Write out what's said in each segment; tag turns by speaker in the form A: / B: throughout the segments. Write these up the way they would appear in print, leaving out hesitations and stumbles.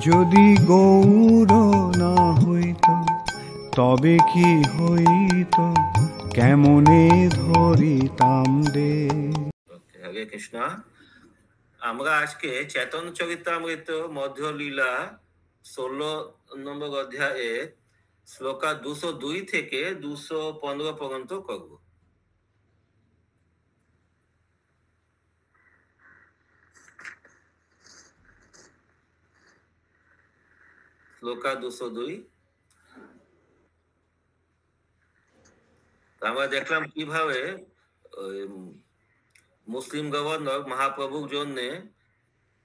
A: যদি গৌর না হইত তবে কি হইত, কেমনে ধরিতাম দে।
B: হরে কৃষ্ণ। আমরা আজকে চেতন চরিতামৃত মধ্যলীলা 16 নম্বর অধ্যায়ে শ্লোকা 202 থেকে 215 পর্যন্ত করব। শ্লোকা 202। আমরা দেখলাম কিভাবে মুসলিম গভর্নর মহাপ্রভুর জন্য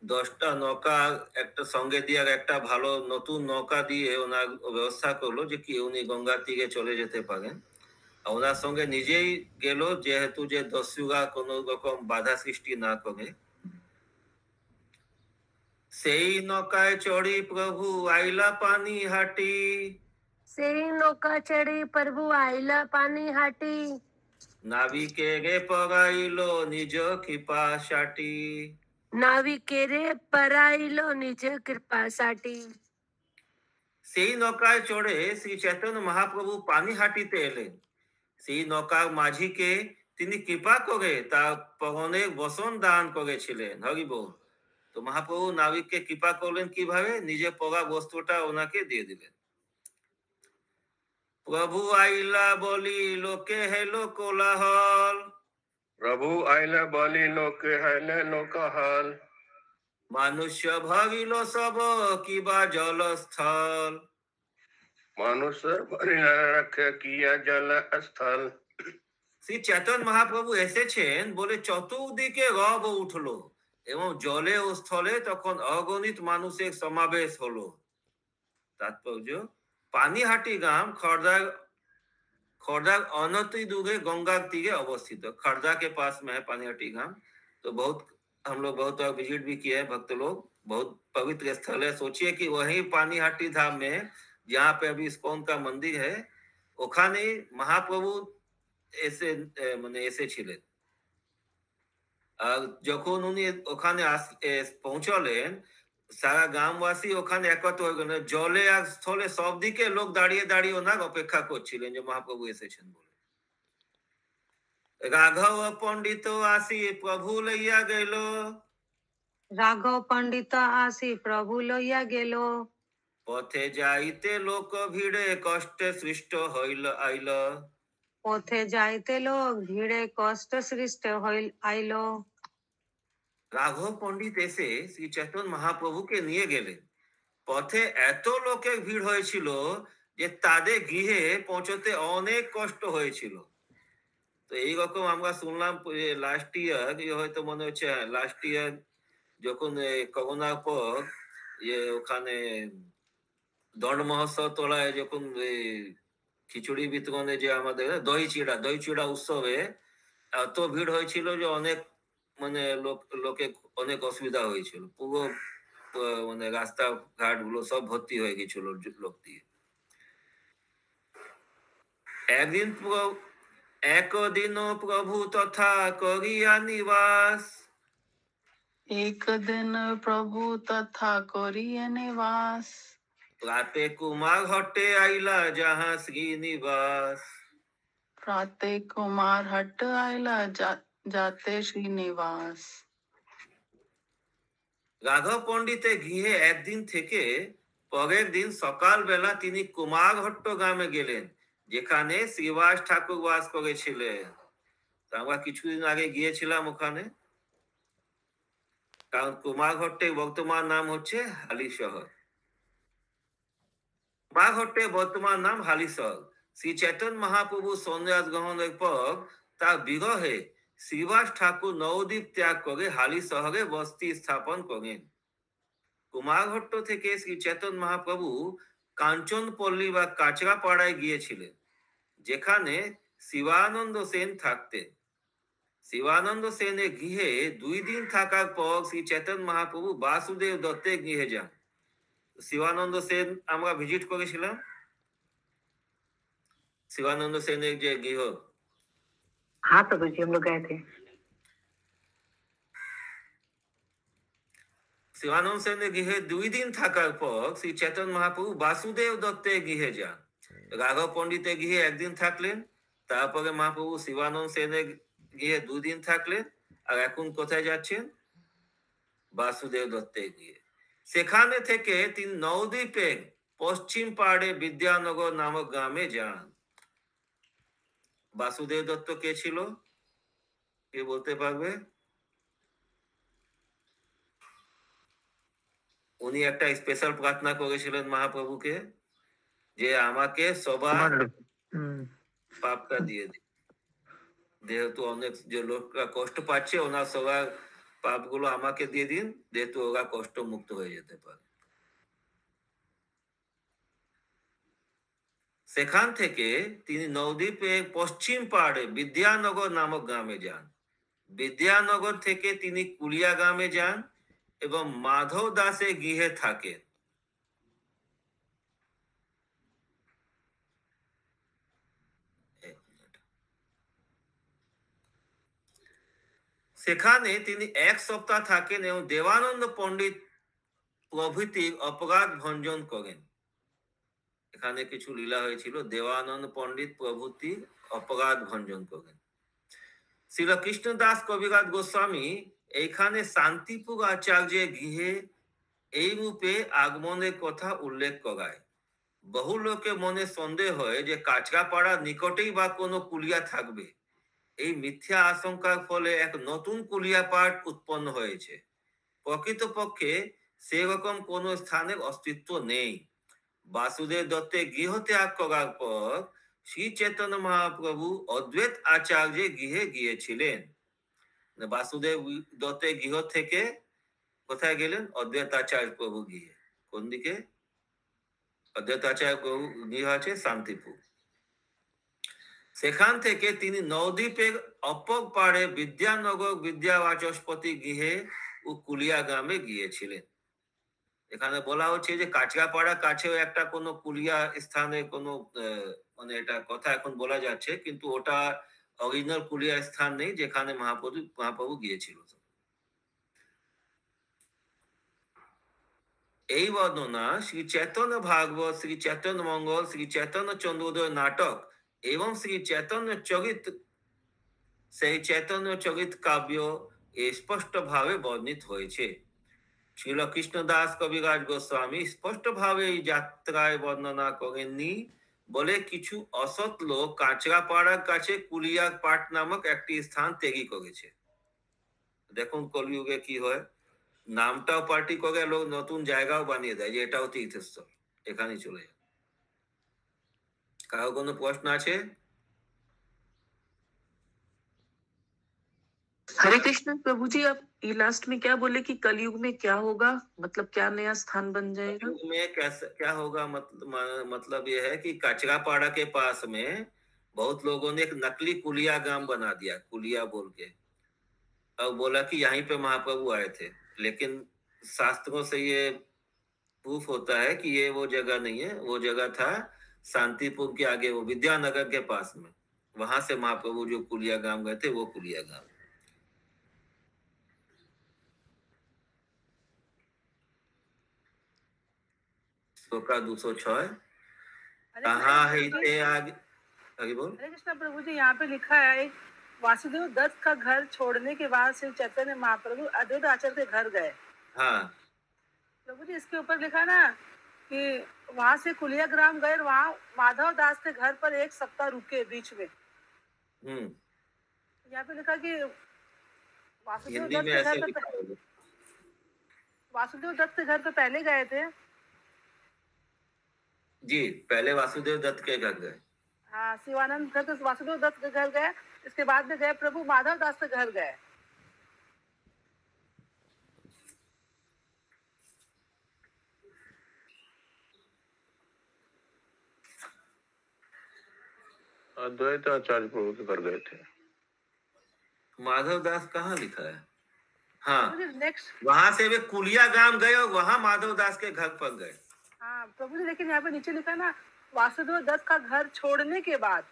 B: 10টা নৌকা একটা সঙ্গে দিয়ে আর একটা ভালো নতুন নৌকা দিয়ে ওনার ব্যবস্থা করলো যে কি উনি গঙ্গার তীরে চলে যেতে পারেন। ওনার সঙ্গে নিজেই গেল, যেহেতু যে দস্যুরা কোন রকম বাধা সৃষ্টি না করে। সেই নৌকায় চড়ি প্রভু আইলা পানি হাটি,
C: সেই নৌকা চড়ি প্রভু আইলা পানি হাটি,
B: নাবিকে রে পগাইল নিজ কৃপা সাটি,
C: নাবিকেরে পরাইল নিজ কৃপা সাটি।
B: সেই নৌকায় চড়ে শ্রী চৈতন্য মহাপ্রভু পানিহাটিতে এলেন। সেই নৌকার মাঝিকে তিনি কৃপা করে তার পরনে বসন দান করেছিলেন। হরি বল। তো মহাপ্রভু নাবিককে কৃপা করলেন কিভাবে? নিজে পরা বস্ত্রটা ওনাকে দিয়ে দিলেন। প্রভু আইলা বলি লোকে হেলো কোলাহল,
D: প্রভু আইলা বলি লোকে হেলে লোকাহল,
B: মানুষ্য ভাবিল সব কিবা জলস্থল,
D: মানুষের ভরি রাখে কিয়া জল স্থল।
B: শ্রী চৈতন্য মহাপ্রভু এসেছেন বলে চতুর্দিকে রব উঠলো এবং জলে ও স্থলে তখন অগণিত মানুষের সমাবেশ হলো। তাৎপর্য, পানিহাটি গ্রাম खर्दा अनति दूर गंगा तीरे अवस्थित है। खर्दा के पास में है पानीहाटी ग्राम। तो बहुत हम लोग बहुत बार विजिट भी किए हैं, भक्त लोग। बहुत पवित्र स्थल है। सोचिए कि वही पानीहाटी धाम में जहाँ पे अभी इस्कॉन का मंदिर है, ওখানে মহাপ্রভু এসে মানে এসেছিলেন। আর যখন উনি ওখানে পৌঁছলেন, সারা গ্রামবাসী ওখানে একত্র হয়ে গেল। জলে আর স্থলে সব দিকে লোক দাঁড়িয়ে দাঁড়িয়ে ওনার অপেক্ষা করছিলেন যে মহাপ্রভু এসেছেন বলে। রাঘব পণ্ডিত আসি প্রভু লইয়া গেল,
C: রাঘব পণ্ডিত আসি প্রভু লইয়া গেল,
B: পথে যাইতে লোক ভিড়ে কষ্টে সৃষ্ট হইল আইল,
C: পথে যাইতে লোক ভিড়ে কষ্ট সৃষ্ট হইল আইল।
B: রাঘব পণ্ডিত এসে শ্রী চৈতন্য মহাপ্রভুকে নিয়ে গেলেন। পথে এত লোকের ভিড় হয়েছিল যে তাদের গৃহে পৌঁছতে অনেক কষ্ট হয়েছিল। তো এইরকম আমরা শুনলাম লাস্ট ইয়ার, হয়তো মনে হচ্ছে লাস্ট ইয়ার যখন করোনার পর ওখানে দণ্ড মহোৎসব তোলায় যখন খিচুড়ি বিতরণে যে আমাদের দই চিড়া উৎসবে এত ভিড় হয়েছিল যে অনেক মানে লোকে অনেক অসুবিধা হয়েছিল। পুরো মানে রাস্তা ঘাট গুলো সব ভর্তি হয়ে গেছিল লোক দিয়ে। একদিন প্রভু তথা করিয়া নিবাস,
E: একদিন প্রভু তথা করিয়া নিবাস,
B: প্রাতে কুমার হটে আইলা যাহা শ্রীনিবাস,
E: প্রাতে কুমার হট আইলা যাতে শ্রীনিবাস।
B: রাঘব পণ্ডিতের গৃহে একদিন থেকে পরের দিন সকাল বেলা তিনি কুমারহট্ট গ্রামে গেলেন, যেখানে শ্রীবাস ঠাকুর বাস করেছিলেন। আমরা কিছুদিন আগে গিয়েছিলাম ওখানে। কারণ কুমারহট্টের বর্তমান নাম হচ্ছে হালিশহর। কুমারহট্টের বর্তমান নাম হালিশহর। শ্রী চৈতন্য মহাপ্রভু সন্ন্যাস গ্রহণের পর তার বিরহে শ্রীবাস ঠাকুর নবদ্বীপ ত্যাগ করে হালি শহরে বস্তি স্থাপন করেন। কুমারহট্ট থেকে শ্রী চৈতন্য মহাপ্রভু কাঞ্চনপল্লী বা কাঁচরাপাড়ায় গিয়েছিলেন, যেখানে শিবানন্দ সেন থাকতেন। শিবানন্দ সেনের গৃহে 2 দিন থাকার পর শ্রী চৈতন্য মহাপ্রভু বাসুদেব দত্তের গৃহে যান। শিবানন্দ সেন আমরা ভিজিট করেছিলাম। शिवानंद सेन एक जो गृह।
C: हाँ प्रभु जी, हम लोग गए थे।
B: শিবানন্দ সেনের গৃহে 2 দিন থাকার পর শ্রী চৈতন্য মহাপ্রভু বাসুদেব দত্তের গৃহে যান। রাঘব পণ্ডিতের গৃহে 1 দিন থাকলেন, তারপরে মহাপ্রভু শিবানন্দ সেনের গৃহে 2 দিন থাকলেন, আর এখন কোথায় যাচ্ছেন? বাসুদেব দত্তের গৃহে। সেখানে থেকে তিনি নবদ্বীপের পশ্চিম পাড়ে বিদ্যানগর নামক গ্রামে যান। বাসুদেব দত্ত কে ছিল? কে বলতে পারবে? উনি একটা স্পেশাল প্রার্থনা করেছিলেন মহাপ্রভুকে যে আমাকে সবার পাপটা দিয়ে দিন, যেহেতু অনেক যে লোকরা কষ্ট পাচ্ছে ওনার সবার পাপগুলো আমাকে দিয়ে দিন, যেহেতু ওরা কষ্ট মুক্ত হয়ে যেতে পারে। সেখান থেকে তিনি নবদ্বীপের পশ্চিম পাড়ে বিদ্যানগর নামক গ্রামে যান। বিদ্যানগর থেকে তিনি কুলিয়া গ্রামে যান এবং মাধব দাসের গৃহে থাকেন। সেখানে তিনি 1 সপ্তাহ থাকেন এবং দেবানন্দ পণ্ডিত প্রভৃতির অপরাধ ভঞ্জন করেন। এখানে কিছু লীলা হয়েছিল, দেবানন্দ পণ্ডিত প্রভৃতির অপরাধ ভঞ্জন করেন। শ্রীল কৃষ্ণদাস কবিরাজ গোস্বামী এইখানে শান্তিপুর আচার্যের গৃহে এই রূপে আগমনের কথা উল্লেখ করায়। বহু লোকের মনে সন্দেহ হয় যে কাছড়াপাড়া নিকটেই বা কোনো কুলিয়া থাকবে। এই মিথ্যা আশঙ্কার ফলে এক নতুন কুলিয়া পাঠ উৎপন্ন হয়েছে। প্রকৃতপক্ষে সেরকম কোনো স্থানের অস্তিত্ব নেই। বাসুদেব দত্তের গৃহ ত্যাগ করার পর শ্রী চৈতন্য মহাপ্রভু অদ্বৈত আচার্যের গৃহে গিয়েছিলেন। বাসুদেব দত্তের গৃহ থেকে কোথায় গেলেন? অদ্বৈত আচার্য প্রভু গৃহে। কোন দিকে? অদ্বৈত আচার্য প্রভু গৃহ আছে শান্তিপুর। সেখান থেকে তিনি নবদ্বীপের অপর পাড়ে বিদ্যানগর বিদ্যাবাচস্পতি গৃহে ও কুলিয়া গ্রামে গিয়েছিলেন। এখানে বলা হচ্ছে যে কাছড়াপাড়া কাছেও একটা কোনো কুলিয়া স্থানে কোনো মানে এটা কথা এখন বলা যাচ্ছে, কিন্তু ওটা অরিজিনাল কুলিয়া স্থান নেই যেখানে মহাপ্রভু গিয়েছিল। এই বর্ণনা শ্রী চৈতন্য ভাগবত, শ্রী চৈতন্য মঙ্গল, শ্রী চৈতন্য চন্দ্রোদয় নাটক এবং শ্রী চৈতন্য চরিত, সেই চৈতন্য চরিত কাব্য স্পষ্ট ভাবে বর্ণিত হয়েছে। শ্রীল কৃষ্ণদাস কবিরাজ গোস্বামী স্পষ্ট ভাবে এই যাত্রায় বর্ণনা করেননি বলে কিছু অসৎ লোক কাঁচরাপাড়ার কাছে কুলিয়া পাট নামক একটি স্থান তৈরি করেছে। দেখুন কলিযুগে কি হয়, নামটাও পার্টি করে লোক নতুন জায়গাও বানিয়ে দেয় যে এটাও তীর্থস্থল, এখানেই চলে যায়। কারো কোনো প্রশ্ন আছে?
E: हरे कृष्ण प्रभु जी, आप ये लास्ट में क्या बोले कि कलयुग में क्या होगा, मतलब क्या नया स्थान बन जाएगा?
B: कलयुग में कैसे क्या होगा? मतलब ये है कि कचरापाड़ा के पास में बहुत लोगों ने एक नकली कुलिया ग्राम बना दिया, कुलिया बोल के, और बोला कि यहीं पे महाप्रभु आए थे। लेकिन शास्त्रों से ये प्रूफ होता है कि ये वो जगह नहीं है। वो जगह था शांतिपुर के आगे, वो विद्यानगर के पास में, वहां से महाप्रभु जो कुलिया ग्राम गए थे वो कुलिया ग्राम। श्लोका 206 कहाँ है इतने आगे? आगे बोल।
F: हरे कृष्णा प्रभु जी, यहाँ पे लिखा है वासुदेव दत्त का घर छोड़ने के बाद श्री चैतन्य महाप्रभु अद्वैत आचार्य के घर गए।
B: हाँ
F: प्रभु जी, इसके ऊपर लिखा ना कि वहां से कुलिया ग्राम गए, वहाँ माधव दास के घर पर 1 सप्ताह रुके बीच में। यहाँ पे लिखा कि वासुदेव
B: हिंदी
F: दत्त
B: में
F: के
B: ऐसे
F: घर
B: लिखा
F: पे
B: होगा।
F: वासुदेव दत्त के घर पे पहले गए थे।
B: जी, पहले वासुदेव दत्त के घर गए।
F: हाँ, शिवानंद घर तो वासुदेव दत्त के घर गए, इसके बाद में गए प्रभु माधव दास के घर गए।
D: अद्वैत आचार्य प्रभु के घर गए थे।
B: माधव दास कहाँ लिखा है? हाँ,
F: नेक्स्ट
B: वहां से वे कुलिया ग्राम गए और वहां माधव दास के घर पर गए।
F: हाँ प्रभु जी, लेकिन यहाँ पे नीचे लिखा है ना वासुदेव दत्त का घर छोड़ने के बाद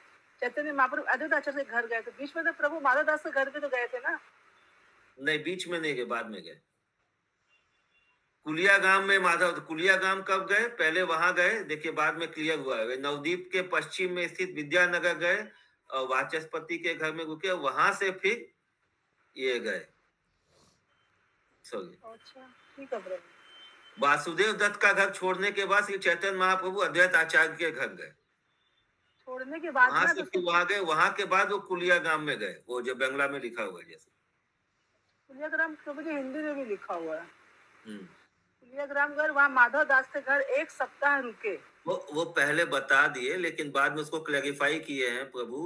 F: चैतन्य महाप्रभु अद्वैत आचार्य के घर गए। तो बीच में तो प्रभु माधव दास के घर पे तो गए थे ना?
B: नहीं, बीच में नहीं गए, बाद में गए। कुलिया गांव में माधव, कुलिया गांव कब गए? पहले वहां गए, देखिए बाद में क्लियर हुआ है। वे नवद्वीप के पश्चिम में स्थित विद्यानगर गए और वाचस्पति के घर में रुके, वहां से फिर ये गए सॉरी
F: अच्छा ठीक है प्रभु।
B: वासुदेव दत्त का घर छोड़ने के बाद श्री चैतन्य महाप्रभु अद्वैत आचार्य के घर गए,
F: छोड़ने के बाद
B: वहां
F: ना
B: से
F: तो
B: फिर वहां गए, वहां के बाद वो कुलिया गांव में गए, वो जो बंगला में लिखा हुआ है जैसे।
F: कुलियाग्राम प्रभु जी हिंदी में भी लिखा हुआ है।
B: हम्म।
F: कुलियाग्राम गए, वहाँ माधव दास के घर 1 सप्ताह रुके।
B: वो पहले बता दिए, लेकिन बाद में उसको क्लैरिफाई किए हैं प्रभु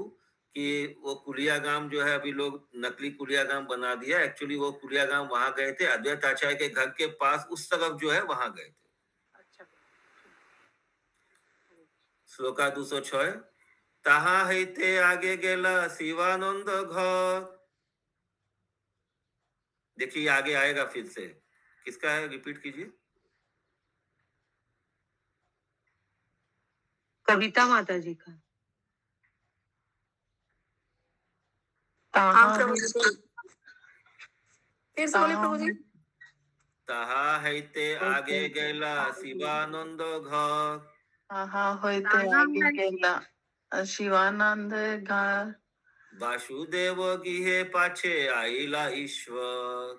B: कि वो कुलियागाम जो है अभी लोग नकली कुलियागाम बना दिया, एक्चुअली वो कुलियागाम वहां गए थे, अद्वैत आचार्य के घर के पास उस तरफ जो है वहां गए थे।
F: अच्छा
B: श्लोका 206 ताहा हईते आगे गेला शिवानंद घर। देखिए आगे आएगा फिर से, किसका है रिपीट कीजिए।
C: कविता माता जी का।
E: हाँ प्रभु जी, फिर से बोले प्रभु जी।
B: ताहा हईते आगे गेला शिवानंद घर।
E: हाँ होते आगे गेला शिवानंद घर।
B: वासुदेव गिहे पाछे आईला ईश्वर।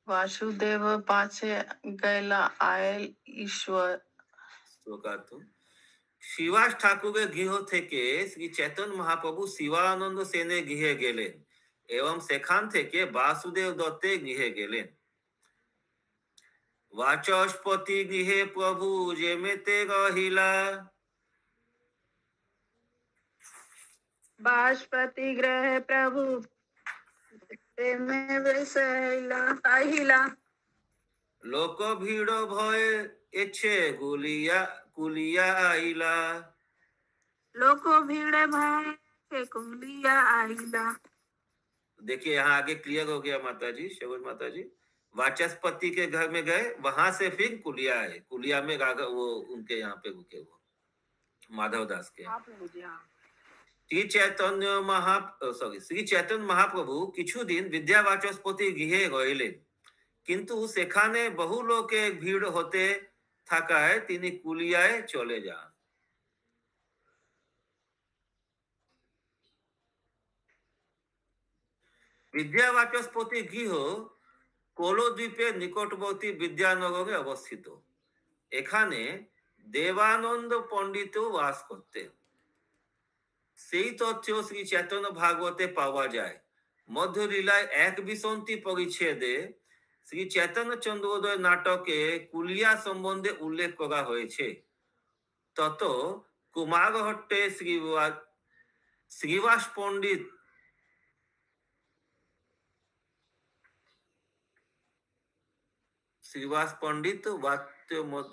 E: वासुदेव पाछे गैला आयल ईश्वर।
B: শিবাস ঠাকুরের গৃহ থেকে শ্রী চৈতন্য মহাপ্রভু শিবানন্দ সেনের গৃহে গেলেন এবং সেখান থেকে বাসুদেব দত্তের গৃহে গেলেন। वाचस्पति गृहे प्रभु जेमेते रहिला।
C: बाष्पति ग्रह प्रभु में बसैला आहिला।
B: लोक भीड़ भय एछे गुलिया कुलिया आइला।
C: लोको भीड़ भय के कुलिया आइला।
B: देखिए यहाँ आगे क्लियर हो गया माता जी, शबज माता जी। वाचस्पति के घर में गए, वहां से फिर कुलिया आए, कुलिया में वो उनके यहाँ पे रुके, वो माधव दास के। শ্রী চৈতন্য মহাপ্রভু কিছুদিন বিদ্যাবাচস্পতি গৃহে রইলেন, কিন্তু সেখানে বহু লোকের ভিড় হতে থাকায় তিনি কুলিয়ায় চলে যান। বিদ্যাবাচস্পতি গৃহ কোলদ্বীপের নিকটবর্তী বিদ্যানগরে অবস্থিত। এখানে দেবানন্দ পণ্ডিত বাস করতেন। সেই তথ্য শ্রী চৈতন্য ভাগবতে পাওয়া যায়। মধ্যলীলায় 1 পরিচ্ছেদে শ্রী চৈতন্য চন্দ্রোদয় নাটকে কুলিয়া সম্বন্ধে উল্লেখ করা হয়েছে। তত কুমারহট্টে শ্রীবাস পণ্ডিত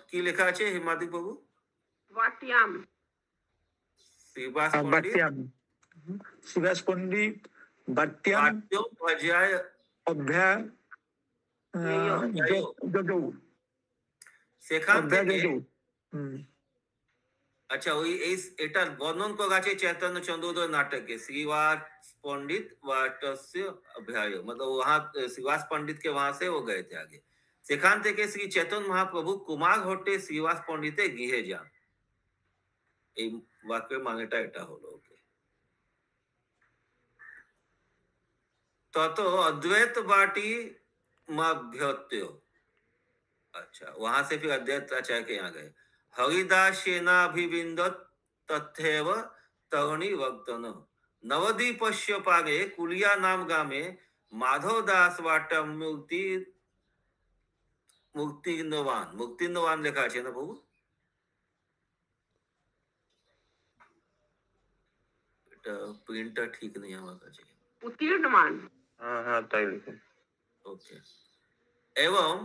B: কি লেখা আছে হিমাদ্রি প্রভু?
E: वाट्याम
B: শ্রীবাস
G: পণ্ডিত বাট্যাম
B: অধ্যায়
G: অধ্যায়
B: সেখান থেকে আচ্ছা ওই এটা বর্ণন করা আছে चैतन्य चंद्रोदय नाटक के श्रीवास पंडित वाटस्य अभ्याय, मतलब वहां श्रीवास पंडित के वहां से वो गए थे आगे। সেখান থেকে শ্রী চৈতন্য মহাপ্রভু কুমারহট্টে শ্রীবাস পণ্ডিতের গৃহে যান। এই বাক্যের মানেটা এটা হলো। তত अद्वैत बाटी मभ्यत्य, अच्छा वहां से फिर अद्वैत आचार्य के यहाँ गए। हरिदास सेनाभिविंदत तथैव तरुणी वक्तन नवद्वीपस्य पागे कुलिया नाम ग्रामे माधव दास वाट मुक्तिनवान লেখা আছে না বাবু? এটা প্রিন্টটা ঠিক নেই আমার কাছে।
E: उत्तीर्णमान।
D: हाँ ताई लिखो।
B: ओके। एवं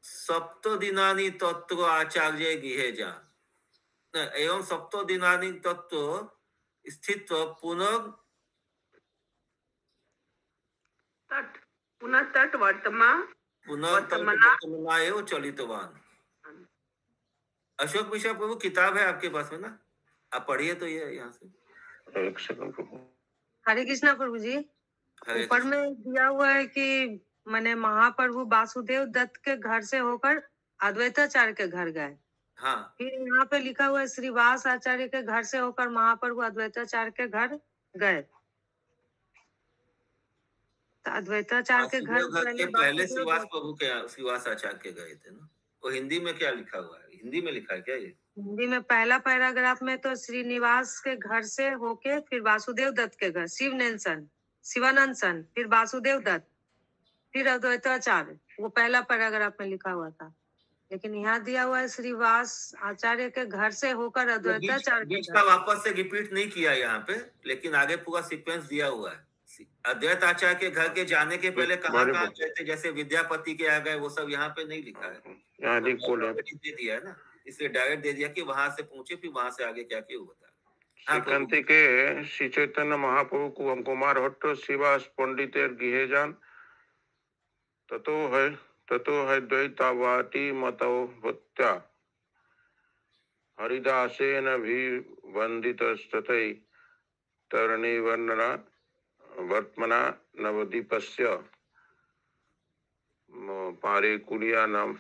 B: सप्तदिनानि तत्व आचार्य गृहे जान। एवं सप्तदिनानि तत्व स्थित पुनः
E: तट
B: वर्तमानाय चलितवान। अशोक मिश्रा प्रभु किताब है आपके पास में ना, आप पढ़िए तो ये यहाँ से।
D: एक सेकंड प्रभु।
C: हरे कृष्णा प्रभु जी। ऊपर में दिया हुआ है कि मैंने महाप्रभु वासुदेव दत्त के घर से होकर अद्वैताचार्य के घर गए।
B: हाँ,
C: फिर यहाँ पे लिखा हुआ है श्रीवास आचार्य के घर से होकर महाप्रभु अद्वैताचार्य के घर गए। तो अद्वैताचार्य के घर
B: वासुदेव दत्त के पहले
C: वासुदेव
B: श्रीवास
C: दत्त-
B: प्रभु के श्रीवास आचार्य के गए थे ना। वो हिंदी में क्या लिखा हुआ है? हिंदी में लिखा है क्या ये?
C: हिंदी में पहला पैराग्राफ में तो श्रीनिवास के घर से होके फिर वासुदेव दत्त के घर, शिवानंद सन, फिर वासुदेव दत्त, फिर अद्वैताचार्य, वो पहला पैराग्राफ में लिखा हुआ था। लेकिन यहाँ दिया हुआ है श्रीवास आचार्य के घर से होकर अद्वैताचार्य के
B: बीच का
C: घर।
B: वापस से रिपीट नहीं किया यहाँ पे, लेकिन आगे पूरा सीक्वेंस दिया हुआ है। अद्वैत आचार्य के घर के जाने के पहले कहाँ कहाँ गए थे, जैसे विद्यापति के आ गए, वो सब यहाँ पे नहीं लिखा है।
D: यहाँ
B: दे दिया है ना, इसलिए डायरेक्ट दे दिया कि वहां से पूछे, फिर वहां से आगे क्या किया बता।
D: শ্রীকান্তি के श्री चैतन्य महाप्रभु कुमार भट्ट श्रीवास पंडितेर गृहे जान ततो है द्वैतावाटी मतो भूत्या हरिदासेन भी वंदितस्ततै तरणी वर्णना वर्तमना नवदीपस्य पारे कुलिया नाम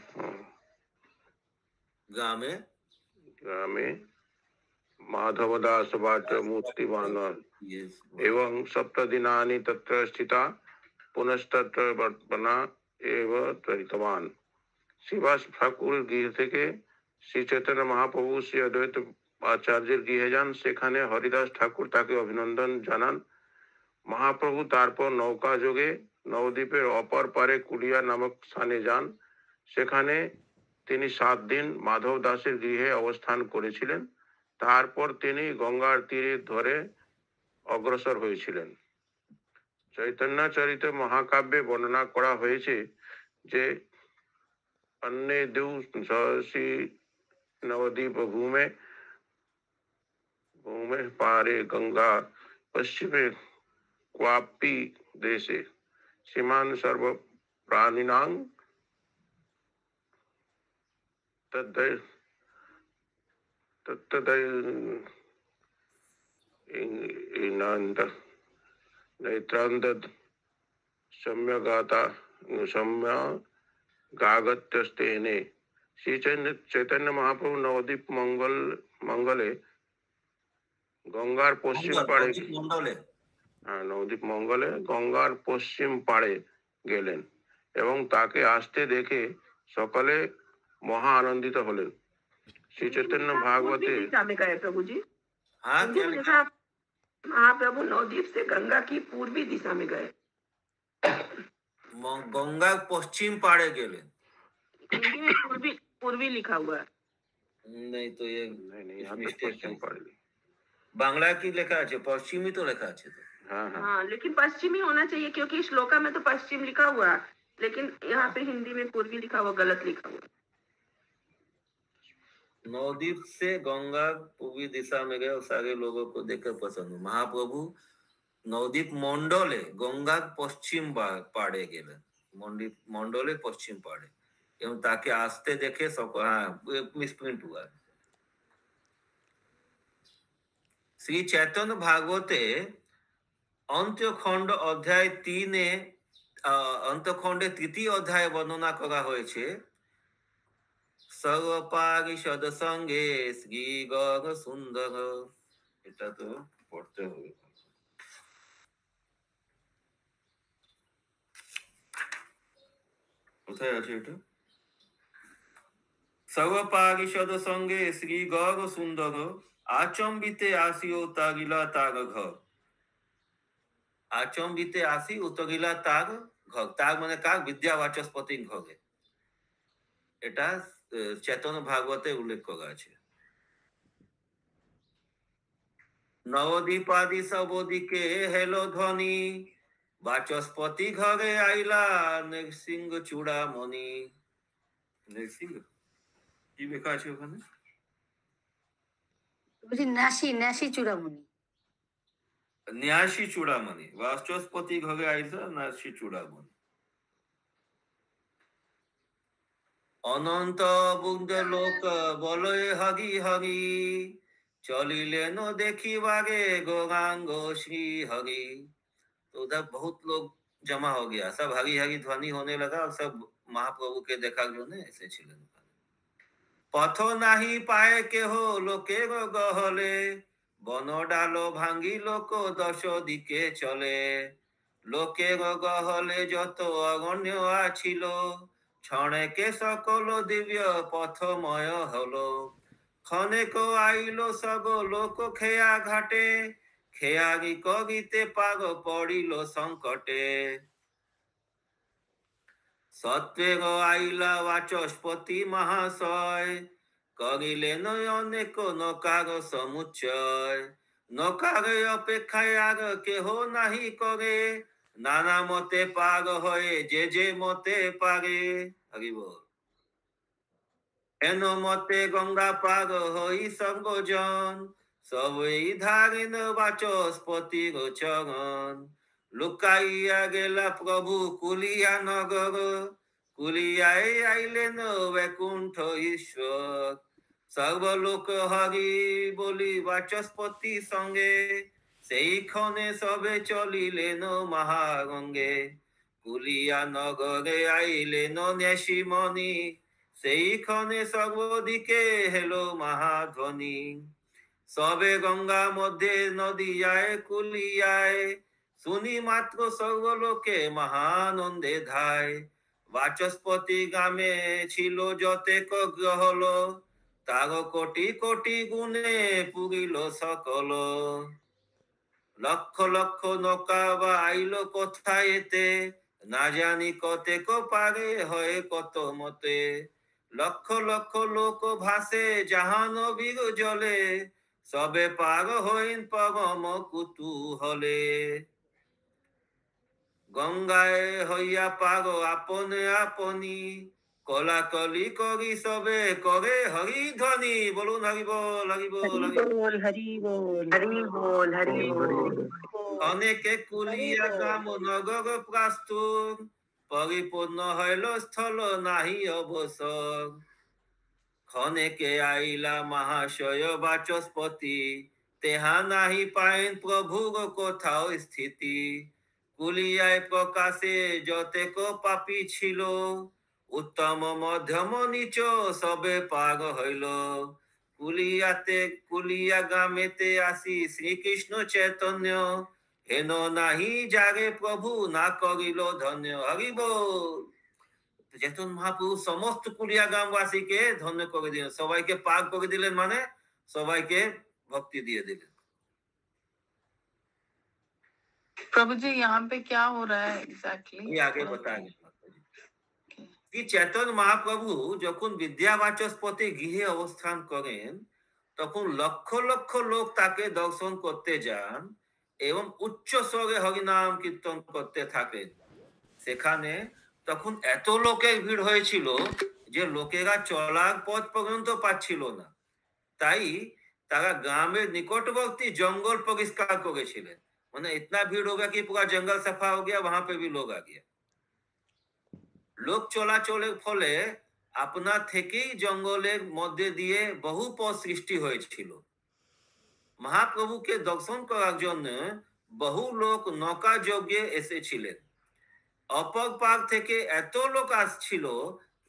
D: ग्रामे माधवदास वाच मूर्तिमान एवं सप्तदिनानि तत्र स्थिता पुनस्तत्र वर्तमना एव त्वरितवान। श्रीवास ठाकुर गृह থেকে শ্রী চৈতন্য মহাপ্রভু শ্রী অদ্বৈত আচার্যের গৃহে যান। সেখানে হরিদাস ঠাকুর তাকে অভিনন্দন জানান। মহাপ্রভু তারপর নৌকা যোগে নবদ্বীপের অপর পারে কুলিয়া নামক স্থানে যান। সেখানে তিনি 7 দিন মাধব দাসের গৃহে অবস্থান করেছিলেন। তারপর তিনি গঙ্গার তীরে ধরে অগ্রসর হয়েছিলেন। চৈতন্য চরিত মহাকাব্যে বর্ণনা করা হয়েছে যে अन्य देव सहसी नवद्वीप भूमे पारे गंगा पश्चिमे क्वापी देशे सीमान सर्व प्राणिनां नेत्रांद सम्यगाता गागत्यस्तेने। श्री चैतन्य महाप्रभु नवद्वीप मंगले गंगार पश्चिम पाड़े नवद्वीप मंगले गंगार पश्चिम पाड़े गेलेन एवं ताके आस्ते देखे सकले महा आनंदित हलेन। श्री चैतन्य भागवते
E: प्रभु जी
B: हाँ क्या लिखा?
E: महाप्रभु नवद्वीप से गंगा की पूर्वी दिशा में गए।
B: गंगा पश्चिम पाड़े गेले,
E: हिंदी में पूर्वी लिखा हुआ है।
B: नहीं तो ये
D: नहीं यहाँ पे पश्चिम पाड़े
B: बांग्ला की लिखा है, पश्चिमी तो लिखा है तो।
E: हाँ लेकिन पश्चिमी होना चाहिए क्योंकि श्लोका में तो पश्चिम लिखा हुआ है, लेकिन यहाँ पे हिंदी में पूर्वी लिखा हुआ, गलत लिखा हुआ।
B: नवद्वीप से गंगा पूर्वी दिशा में गए और सारे लोगों को देखकर पसंद हुआ। महाप्रभु नवद्वीप मंडले गंगा पश्चिम पाड़े गेले, मंडले पश्चिम पाड़े एवं ताके आस्ते देखे सब। हाँ मिसप्रिंट हुआ। श्री चैतन्य भागवते अंत्यखंड अध्याय 3 अंत्यखंडे 3য় অধ্যায় বর্ণনা করা হয়েছে सर्वपारिषद संगे श्री गग सुंदर। এটা তো পড়তে হবে। কোথায় আছে এটা? सर्वपारिषद संगे श्री गग सुंदर आचंबिते आसी उतरिला तार घर। आचंबिते आसी उतरिला तार घर, तार মানে কার? বিদ্যাবাচস্পতি ঘরে। এটা चैतन्य भागवते उल्लेख करा আছে। नवद्वीपादि सबोदिके हेलो ध्वनि बाचस्पति घरे आइला नृसिंह चूड़ामणि। नृसिंह কি লেখা আছে ওখানে?
H: বুঝি ন্যাসি চূড়ামণি।
B: ন্যাসি চূড়ামণি, বাচস্পতি ঘরে আইলা ন্যাসি চূড়ামণি। অনন্ত বুদ্ধ লোক বলয়ে হরি হরি চলিলেন দেখিবাগে গৌরাঙ্গ श्री हरि। तो उधर बहुत लोग जमा हो गया, सब हरी हरी ध्वनि होने लगा और सब महाप्रभु के देखा जो ने ऐसे छिलेन। पथ नाही पाए के हो लोके गहले, बन डालो भांगी लोक दश दिके चले, लोके गहले যত অগণ্য আছিল, ক্ষণেকে সকল দিব্য পথময় হলো, ক্ষণেক আইলো সব লোক খেয়া ঘাটে, খেয়াগি কগিতে পাগ পড়িল সংকটে, সত্বেগ আইলা বাচস্পতি মহাশয়, করিলেন অনেক নকার সমুচ্চয়, নকার অপেক্ষায় আর কেহ নাহি করে, নানা মতে পাগ হয়ে যে যে মতে পারে। হরি বল। এন মতে গঙ্গা পাগ হই সর্বজন, সবই ধারিন বাচস্পতির চরণ, লুকাইয়া গেলা প্রভু কুলিয়া নগর, কুলিয়ায় আইলেন বৈকুণ্ঠ ঈশ্বর, সর্বলোক হরি বলি বাচস্পতি সঙ্গে, সেই ক্ষণে সবে চলিলেন মহাগঙ্গে, কুলিয়া নগরে আইলেন নেশিমণি, সেই ক্ষণে সর্বদিকে হেলো মহাধ্বনি, সবে গঙ্গা মধ্যে নদিয়ায় কুলিয়ায়, শুনি মাত্র সর্বলোকে মহানন্দে ধায়, বাচস্পতি গ্রামে ছিল যতেক গ্রহল, তার কোটি কোটি গুণে পুরিল সকল, লক্ষ লক্ষ নৌকা বা আইল কোথায় এতে, না জানি কতেক পারে হয় কত মতে, লক্ষ লক্ষ লোক ভাসে জাহান বীর জলে, সবে পার হইন পরম কুতূহলে, গঙ্গায় হইয়া পার আপনে আপনি, কলাকলি করি সবে করে হরি ধ্বনি। বলুন হরি বল, হরি বল, হরি বল।
E: हरी बोल हरी बोल हरी बोल
B: অনেকে কুলিয়া গ্রাম নগর প্রস্তুত, পরিপূর্ণ হইল স্থল নাহি অবসর, ক্ষণেকে আইলা মহাশয় বাচস্পতি, তেহা নাহি পাইন প্রভুর কোথাও স্থিতি, কুলিয়ায় প্রকাশে যতেক পাপী ছিল, উত্তম মধ্যম নিচ সবে পার হইল, কুলিয়া গ্রামেতে আসি শ্রীকৃষ্ণ চৈতন্য, হেন নাহি জাগে প্রভু না করিল ধন্য। হরি বল। চেতন মহাপ্রভু সমস্ত কুলিয়া গ্রামবাসীকে ধন্য করে দিলেন, সবাইকে পার করে দিলেন, মানে সবাইকে ভক্তি দিয়ে দিলেন।
I: प्रभु जी यहाँ पे क्या हो रहा है एग्जैक्टली?
B: ये आगे बताएंगे कि चैतन्य महाप्रभु যখন বিদ্যাবাচস্পতি গৃহে অবস্থান করেন, তখন লক্ষ লক্ষ লোক তাকে দর্শন করতে যান এবং উচ্চ স্বরে হরিনাম কীর্তন করতে থাকেন। সেখানে তখন এত লোকের ভিড় হয়েছিল যে লোকেরা চলার পথ পর্যন্ত পাচ্ছিল না, তাই তারা গ্রামের নিকটবর্তী জঙ্গল পরিষ্কার করেছিলেন। মানে इतना भीड़ हो गया कि पूरा जंगल सफा हो गया, वहां पे भी लोग आ गया। লোক চলাচলের ফলে আপনা থেকেই জঙ্গলের মধ্যে দিয়ে বহু পথ সৃষ্টি হয়েছিল। মহাপ্রভুকে দর্শন করার জন্য বহু লোক নৌকা যোগে এসেছিলেন। অপর পার থেকে এত লোক আসছিল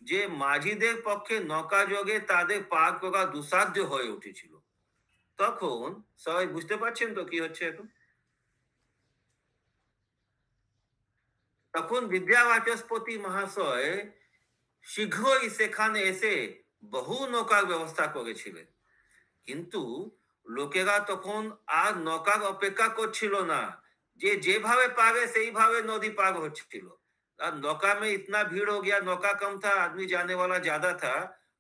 B: যে মাঝিদের পক্ষে নৌকা যোগে তাদের পার করা দুঃসাধ্য হয়ে উঠেছিল। তখন সবাই বুঝতে পারছেন তো কি হচ্ছে এখন? তখন বিদ্যাবাচস্পতি মহাশয় শীঘ্রই সেখানে এসে বহু নৌকার ব্যবস্থা করেছিলেন, কিন্তু লোকেরা তখন আর নৌকার অপেক্ষা করছিল না, যে যেভাবে পারে সেইভাবে নদী পার হচ্ছিল। और नौका में इतना भीड़ हो गया, नौका कम था, आदमी जाने वाला ज्यादा था,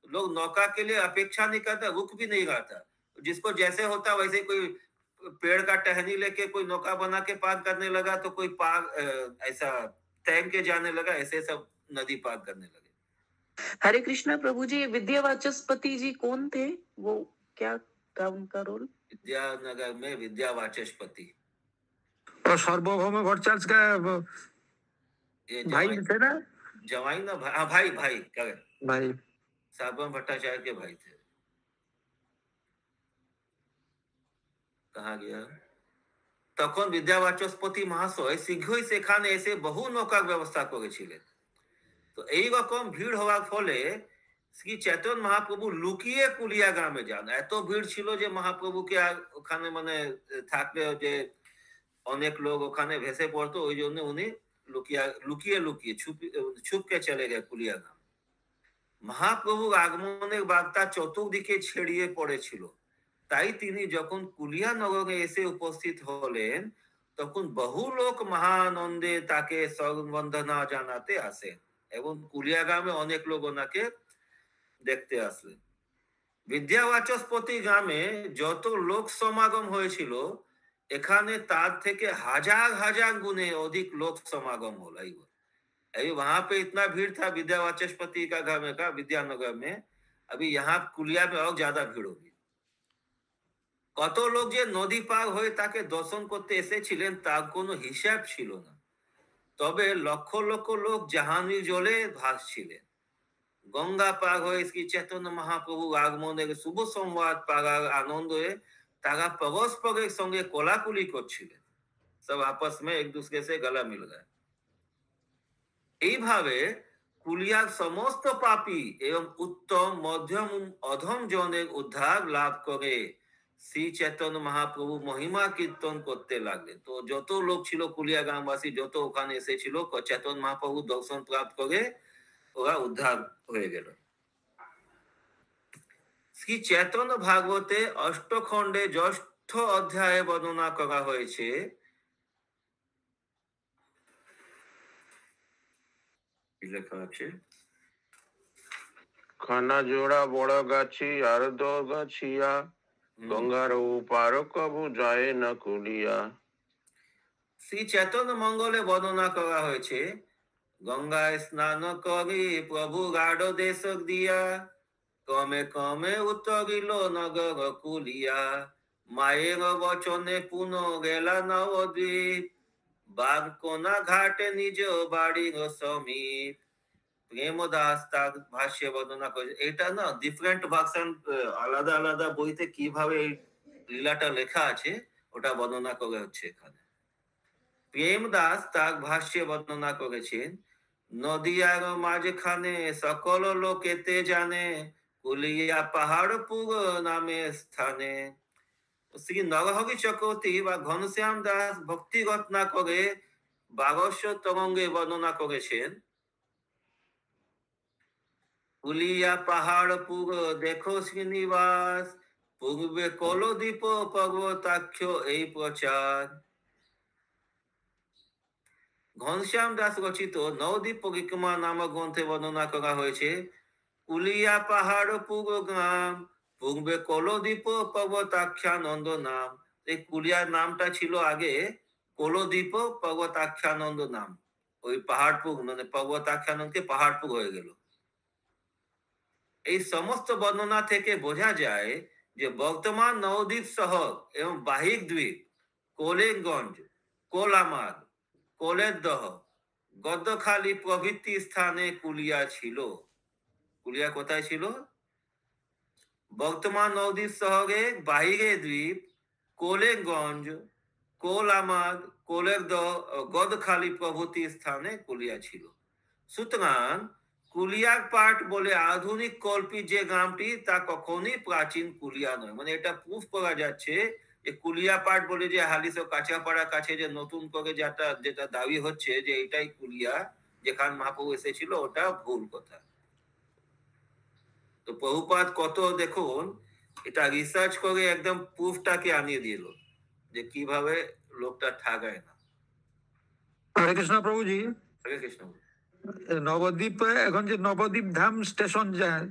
B: लोग नौका के लिए अपेक्षा नहीं करता, रुक भी नहीं रहा था। जिसको जैसे होता वैसे कोई पेड़ का टहनी लेके कोई नौका बना के पार करने लगा, तो कोई पार ऐसा तैर के जाने लगा, ऐसे सब नदी पार करने लगे।
E: हरे कृष्णा प्रभु जी, विद्यावाचस्पति जी कौन थे? वो क्या था उनका रोल?
B: विद्यानगर में विद्यावाचस्पति
G: और सार्वभौम भट्टाचार्य का
B: ये
G: भाई थे ना?
B: जवाई ना, भाई भाई क्या
G: भाई
B: सार्वभौम भट्टाचार्य के भाई थे। कहाँ गया? তখন বিদ্যাবাচস্পতি মহাশয় শীঘ্রই সেখানে এসে বহু নৌকার ব্যবস্থা করেছিলেন। তো এইরকম ভিড় হওয়ার ফলে শ্রী চেতন মহাপ্রভু লুকিয়ে কুলিয়া গ্রামে যান। এত ভিড় ছিল যে মহাপ্রভুকে আর ওখানে মানে থাকলে যে অনেক লোক ওখানে ভেসে পড়তো, ওই জন্য উনি লুকিয়ে লুকিয়ে ছুপকে চলে গেলেন কুলিয়া গ্রাম। মহাপ্রভুর আগমনের বার্তা চতুর্দিকে ছড়িয়ে পড়েছিল, তাই তিনি যখন কুলিয়া নগরে এসে উপস্থিত হলেন তখন বহু লোক মহানন্দে তাকে সম্বর্ধনা জানাতে আসেন এবং কুলিয়া গ্রামে অনেক লোক ওনাকে দেখতে আসলেন। বিদ্যাবাচস্পতি গ্রামে যত লোক সমাগম হয়েছিল এখানে তার থেকে हजार हजार गुने अधिक लोक समागम होला। अभी वहां पे इतना भीड़ था विद्यावाचस्पति का घर में का विद्यानगर में, अभी यहाँ कुलिया में और ज्यादा भीड़ होगी। কত লোক যে নদী পার হয়ে তাকে দর্শন করতে এসেছিলেন তার কোনো হিসাব ছিল না। তবে লক্ষ লক্ষ লোক জাহানির জলে ভাসছিলেন। গঙ্গা পার হয়ে শ্রী চৈতন্য মহাপ্রভু আগমনের শুভ সংবাদ পাওয়ার আনন্দে তারা পরস্পরের সঙ্গে কোলাকুলি করছিলেন। সব আপস में एक दूसरे से गला मिल गए। এইভাবে কুলিয়ার সমস্ত পাপী এবং উত্তম মধ্যম অধম জনের উদ্ধার লাভ করে শ্রী চৈতন্য মহাপ্রভু মহিমা কীর্তন করতে লাগলেন। তো যত লোক ছিল কুলিয়া গ্রামবাসী যত ওখানে এসেছিল চৈতন্য মহাপ্রভু দর্শন প্রাপ্ত করে ওরা উদ্ধার হয়ে গেল। শ্রী চৈতন্য ভাগবতে অষ্টখণ্ডে জ্যেষ্ঠ অধ্যায়ে বর্ণনা করা হয়েছে লেখা আছে
D: খানা জোড়া বড় গাছি আর দো গাছিয়া গঙ্গার উপার কবু যায় না কুলিয়া।
B: শ্রী চৈতন্য মঙ্গলে বর্ণনা করা হয়েছে গঙ্গায় স্নান করি প্রভু গাঢ় দেশ দিয়া কমে কমে উতরিল নগর কুলিয়া মায়ের বচনে পুন গেলা নবদ্বীপ বাগকোনা ঘাটে নিজ বাড়ির সমীপ। প্রেমদাস তার ভাষ্যে বর্ণনা করেছে। এটা না ডিফারেন্ট ভার্সন আলাদা আলাদা বইতে কিভাবে এই লীলাটা লেখা আছে ওটা বর্ণনা করে হচ্ছে এখানে। প্রেমদাস তার ভাষ্যে বর্ণনা করেছেন নদিয়ার মাঝখানে সকল লোকেতে জানে কুলিয়া পাহাড়পুর নামে স্থানে। শ্রী নরহরি চক্রবর্তী বা ঘনশ্যাম দাস ভক্তি রত্না করে 1200 তরঙ্গে বর্ণনা করেছেন কুলিয়া পাহাড়পুর দেখো শ্রীনিবাস পূর্বে কলদ্বীপ পর্বতাক্ষ এই প্রচার। ঘনশ্যাম দাস রচিত নবদ্বীপ পরিক্রমা নামক গ্রন্থে বর্ণনা করা হয়েছে কুলিয়া পাহাড়পুর গ্রাম পূর্বে কলদ্বীপ পর্বতাখ্যানন্দ নাম। এই কুলিয়ার নামটা ছিল আগে কলদ্বীপ পর্বতাখ্যানন্দ নাম, ওই পাহাড়পুর মানে পর্বতাখ্যানন্দকে পাহাড়পুর হয়ে গেল। এই সমস্ত বর্ণনা থেকে বোঝা যায় যে বর্তমান নবদ্বীপ শহর এবং বাহিক দ্বীপ কোলেগঞ্জ কোলামাদ কোলেদহ গদ্দখালী প্রভৃতি স্থানে কুলিয়া ছিল। কুলিয়া কোথায় ছিল? বর্তমান নবদ্বীপ শহরে বাহিরে দ্বীপ কোলেগঞ্জ কোলামাদ কোলেদহ গদখালী প্রভৃতি স্থানে কুলিয়া ছিল। সুতরাং কুলিয়ার পাট বলে আধুনিক কল্পিত যে গ্রামটি তা কখনোই প্রাচীন কুলিয়া নয়। মানে এটা প্রুফ করা যাচ্ছে যে কুলিয়া পাট বলে যে হালিশ ও কাঁচাপাড়ার কাছে যে নতুন করে যেটা দাবি হচ্ছে যে এটাই কুলিয়া যেখানে মহাপ্রভু এসেছিল ওটা ভুল কথা। তো প্রভুপাদ কত দেখুন এটা রিসার্চ করে একদম প্রুফটাকে আনিয়ে দিল যে কিভাবে লোকটা ঠাগায় না।
G: হরে কৃষ্ণ প্রভুজি।
B: হরে কৃষ্ণ।
G: নবদ্বীপ এখন যে নবদ্বীপ ধাম স্টেশন যায়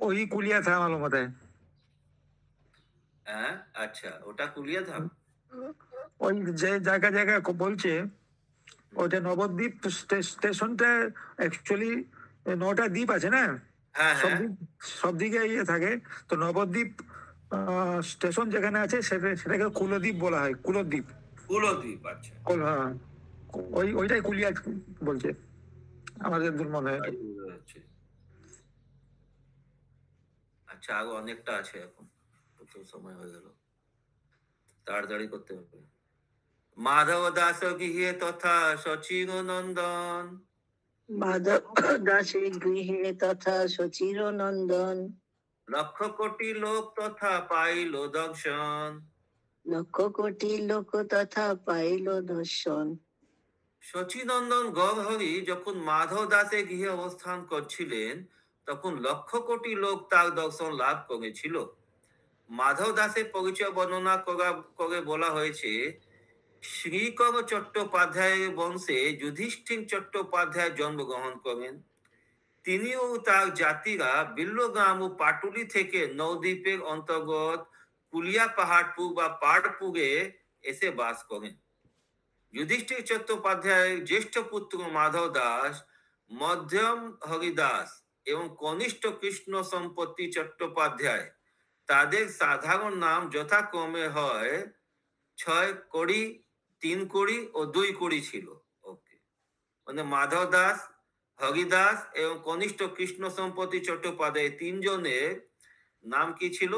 G: ওই কুলিয়া था मालूम होता है।
B: আচ্ছা ওটা কুলিয়া ধাম।
G: ওই যে জায়গা জায়গা বলছে ওটা নবদ্বীপ স্টেশনটা অ্যাকচুয়ালি 9টা দ্বীপ আছে না, সব দিকে ইয়ে থাকে। তো নবদ্বীপ স্টেশন যেখানে আছে সেটাকে কুলদ্বীপ বলা হয়। কুলদ্বীপ
B: কুলদ্বীপ আচ্ছা
G: হ্যাঁ ওইটাই কুলিয়া বলছে আমাদের মনে হয়।
B: আচ্ছা আরো অনেকটা আছে এখন, প্রচুর সময় হয়ে গেল। তাড়াতাড়ি করতে হবে। মাধব দাস গৃহে তথা সচির নন্দন,
J: মাধব দাসে গৃহে তথা সচির নন্দন,
B: লক্ষ কোটি লোক তথা পাইল দর্শন,
J: লক্ষ কোটি লোক তথা পাইল দর্শন।
B: সচিনন্দন গৌরহরি যখন মাধব দাসের গৃহে অবস্থান করছিলেন তখন লক্ষ কোটি লোক তার দর্শন লাভ করেছিল। মাধব দাসের পরিচয় বর্ণনা করে বলা হয়েছে, শ্রীকর চট্টোপাধ্যায়ের বংশে যুধিষ্ঠির চট্টোপাধ্যায় জন্মগ্রহণ করেন। তিনি ও তার জাতিরা বিল্লগ্রাম ও পাটুলি থেকে নবদ্বীপের অন্তর্গত কুলিয়া পাহাড়পুর বা পাড়পুরে এসে বাস করেন। যুধিষ্ঠির চট্টোপাধ্যায়ের জ্যেষ্ঠ পুত্র মাধব দাস, মধ্যম হরিদাস এবং কনিষ্ঠ কৃষ্ণ সম্পত্তি চট্টোপাধ্যায়, তাদের সাধারণ নাম যথাক্রমে হয় 6 কড়ি, 3 কড়ি ও 2 কড়ি ছিল। ওকে, মানে মাধব দাস, হরিদাস এবং কনিষ্ঠ কৃষ্ণ সম্পত্তি চট্টোপাধ্যায় 3 জনের নাম কি ছিল?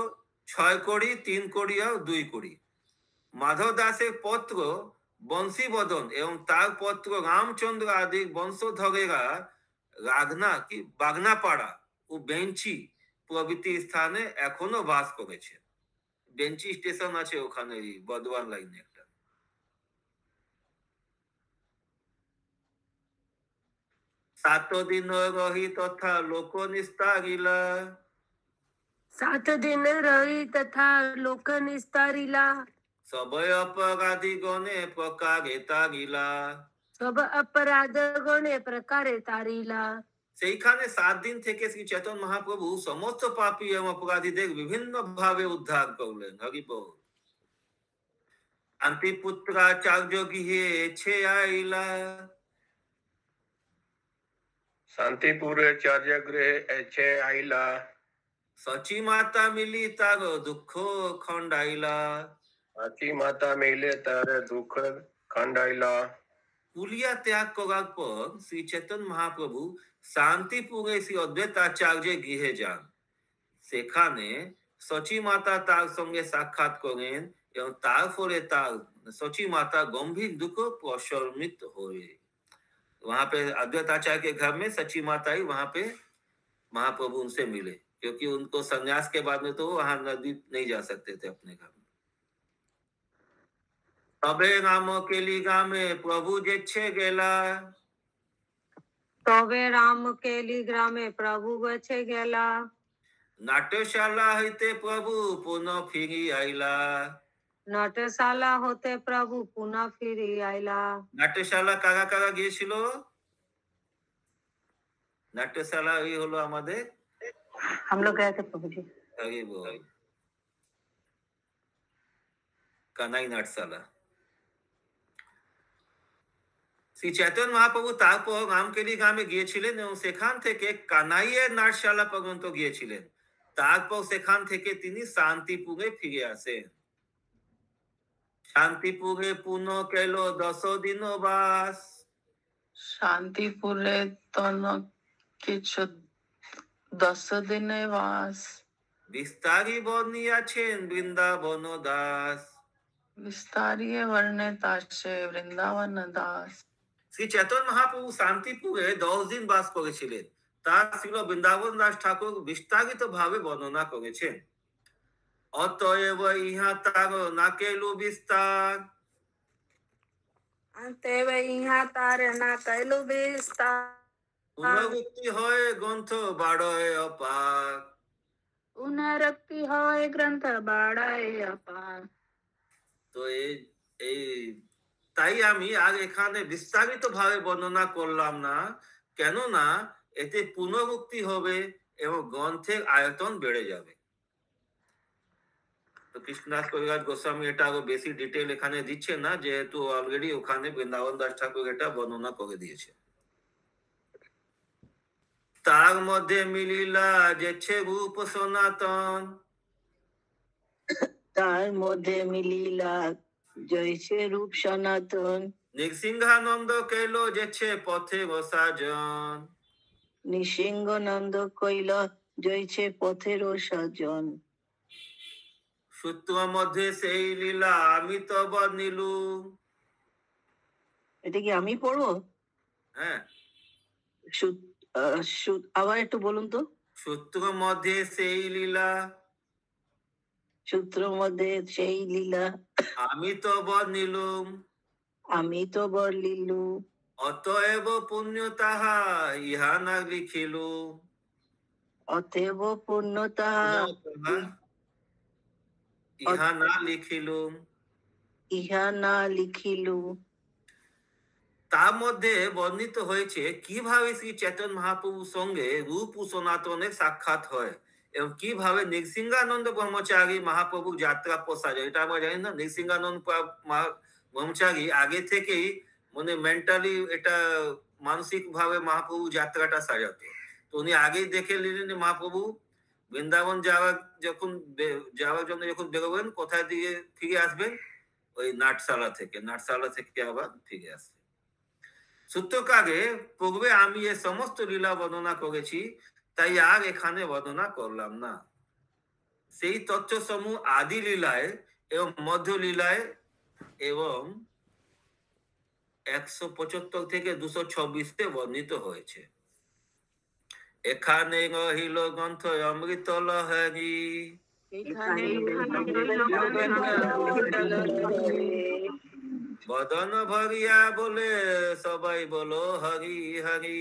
B: 6 কড়ি, 3 কড়ি আর 2 কড়ি। মাধব দাসের পত্র বংশীবদন এবং তার পত্র রামচন্দ্র আদি বংশধরেরা বাগনাপাড়া ও বেঞ্চি প্রভৃতি স্থানে এখনো বাস করেছে। বেঞ্চি স্টেশন আছে ওখানে, বর্ধমান লাইনে একটা। সাত দিন রহি তথা লোক নিস্তারিলা,
C: 7 दिन रही तथा लोक निस्तारिला,
B: সবয় অপরাধী গণে প্রকারে তারিলা,
C: सब अपराध गणे प्रकारे तारिला।
B: সেইখানে 7 দিন থেকে শ্রী চৈতন্য মহাপ্রভু সমস্ত পাপী এবং অপরাধীদের বিভিন্ন ভাবে উদ্ধার করলেন। হরি বল। শান্তিপুত্রাচার্য গৃহে ছে আইলা,
D: শান্তিপুরে চার্য গৃহে এছে আইলা,
B: সচি মাতা মিলি তার দুঃখ খণ্ডাইলা,
D: সচি মাতা মিলে তার দুঃখ খণ্ডাইলা।
B: কুলিয়া ত্যাগ করার পর শ্রী চৈতন্য মহাপ্রভু শান্তিপুরে শ্রী অদ্বৈতাচার্যের গৃহে যান। সেখানে সচি মাতা তার সঙ্গে সাক্ষাৎ করেন এবং তার ফলে তার सची माता गंभीर दुख प्रशमित हुए। वहां पे अद्वैताचार्य के घर में सची माता ही वहां पे महाप्रभु उनसे मिले, क्योंकि उनको संन्यास के बाद में तो वहां नदी नहीं जा सकते थे अपने घर में। तबे राम केली ग्रामे प्रभु जेछे गेला,
C: तबे राम केली ग्रामे प्रभु गछे गेला,
B: नाट्यशाला हईते प्रभु पुनः फिरी आइला,
C: नाट्यशाला होते प्रभु पुनः फिरी आइला।
B: नाट्यशाला कागा कागा গিয়েছিল? नाट्यशाला এই হলো আমাদের,
H: हम लोग गए थे प्रभु जी।
B: আগে বল, কানাই নাটশালা। শ্রী চৈতন্য মহাপ্রভু তারপর রামকেলি গ্রামে গিয়েছিলেন এবং সেখান থেকে কানাইয়ের নাটশালা পর্যন্ত গিয়েছিলেন। তারপর সেখান থেকে তিনি শান্তিপুরে ফিরে আসেন। শান্তিপুরে পুনঃ কেল 10 দিন বাস,
I: শান্তিপুরে তন কিছু 10 দিনে বাস,
B: বিস্তারি বর্ণিয়াছেন বৃন্দাবন দাস,
I: বিস্তারিয়ে বর্ণে তাসে বৃন্দাবন দাস।
B: শ্রী চৈতন্য মহাপ্রভু শান্তিপুরে 10 দিন বাস করেছিলেন। তা ছিল বৃন্দাবন দাস ঠাকুর বিস্তারিত ভাবে বর্ণনা করেছেন। অতএব ইহা তার না কেলু বিস্তার,
F: অতএব ইহা তার না কেলু বিস্তার,
B: পুনরুক্তি হয় গ্রন্থ বাড়য় অপার,
F: পুনরুক্তি হয় গ্রন্থ বাড়ায় অপার।
B: তো এই তাই আমি আর এখানে বিস্তারিত ভাবে বর্ণনা করলাম না, কেননা এতে পুনরুক্তি হবে এবং গ্রন্থের আয়তন বেড়ে যাবে। তো কৃষ্ণদাস কবিরাজ গোস্বামী এটা আরো বেশি ডিটেল এখানে দিচ্ছে না, যেহেতু অলরেডি ওখানে বৃন্দাবন দাস ঠাকুর এটা বর্ণনা করে দিয়েছে। তার মধ্যে মিলিলা যেছে রূপ সনাতন,
J: তার মধ্যে মিলিলা জয়ছে রূপ সনাতন,
B: নৃসিংহানন্দ কেল যেছে পথে বসাজন,
J: নৃসিংহানন্দ কইল জয়ছে পথের সাজন,
B: সূত্র মধ্যে সেই লীলা আমি তো বর্ণিলু।
J: এটা কি আমি পড়বো?
B: হ্যাঁ,
J: আবার একটু বলুন তো।
B: সূত্র মধ্যে সেই লীলা,
J: সূত্র মধ্যে সেই লীলা
B: আমি তো বর্ণিলুম,
J: আমি তো বর্ণিলু।
B: অতএব পুণ্য তাহা ইহা না লিখিলু।
J: অতএব পুণ্য তাহা
B: ইহা না লিখিলুম।
J: ইহা না লিখিলু।
B: তার মধ্যে বর্ণিত হয়েছে কিভাবে শ্রী চৈতন্য মহাপ্রভুর সঙ্গে রূপ ও সনাতনের সাক্ষাৎ হয় এবং কিভাবে নৃসিংহানন্দ ব্রহ্মচারী মহাপ্রভুর যাত্রা প্রসারে। এটা আমরা জানি না, নৃসিংহানন্দ ব্রহ্মচারী আগে থেকেই মানে মেন্টালি এটা মানসিক ভাবে মহাপ্রভু যাত্রাটা সাজাতো। তো উনি আগেই দেখে নিলেন যে মহাপ্রভু বৃন্দাবন যাওয়ার জন্য যখন বেরোবেন, কোথায় দিয়ে ফিরে আসবেন? ওই নাটশালা থেকে আবার ফিরে আসবেন। সূত্রকারে পূর্বে আমি এ সমস্ত লীলা বর্ণনা করেছি, তাই আর এখানে বর্ণনা করলাম না। সেই তথ্য সমূহ আদি লীলায় এবং মধ্য লীলায় এবং 175 থেকে 226 বর্ণিত হয়েছে। এখানে রহিল গ্রন্থ অমৃত লহরী। বদন ভরিয়া বলে সবাই বলো হরি হরি।